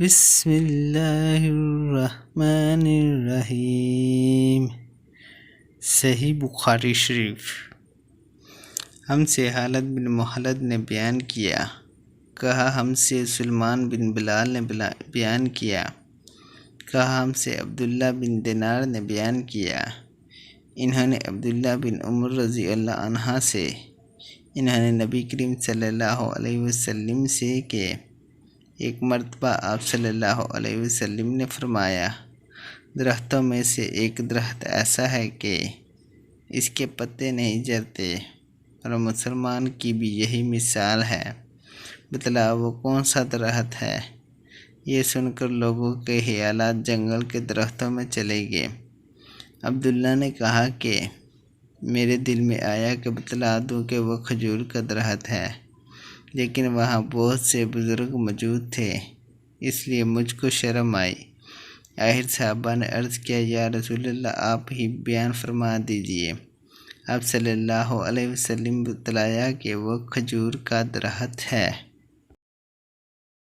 بسم اللہ الرحمن الرحیم۔ صحیح بخاری شریف۔ ہم سے خالد بن مخلد نے بیان کیا، کہا ہم سے سلیمان بن بلال نے بیان کیا، کہا ہم سے عبداللہ بن دینار نے بیان کیا، انہوں نے عبداللہ بن عمر رضی اللہ عنہ سے، انہوں نے نبی کریم صلی اللہ علیہ وسلم سے کہ ایک مرتبہ آپ صلی اللہ علیہ وسلم نے فرمایا، درختوں میں سے ایک درخت ایسا ہے کہ اس کے پتے نہیں جھڑتے، اور مسلمان کی بھی یہی مثال ہے، بتلا وہ کون سا درخت ہے؟ یہ سن کر لوگوں کے خیالات جنگل کے درختوں میں چلے گئے۔ عبداللہ نے کہا کہ میرے دل میں آیا کہ بتلا دوں کہ وہ کھجور کا درخت ہے، لیکن وہاں بہت سے بزرگ موجود تھے، اس لیے مجھ کو شرم آئی۔ آخر صحابہ نے عرض کیا، یا رسول اللہ آپ ہی بیان فرما دیجئے۔ آپ صلی اللہ علیہ وسلم بتلایا کہ وہ کھجور کا درخت ہے۔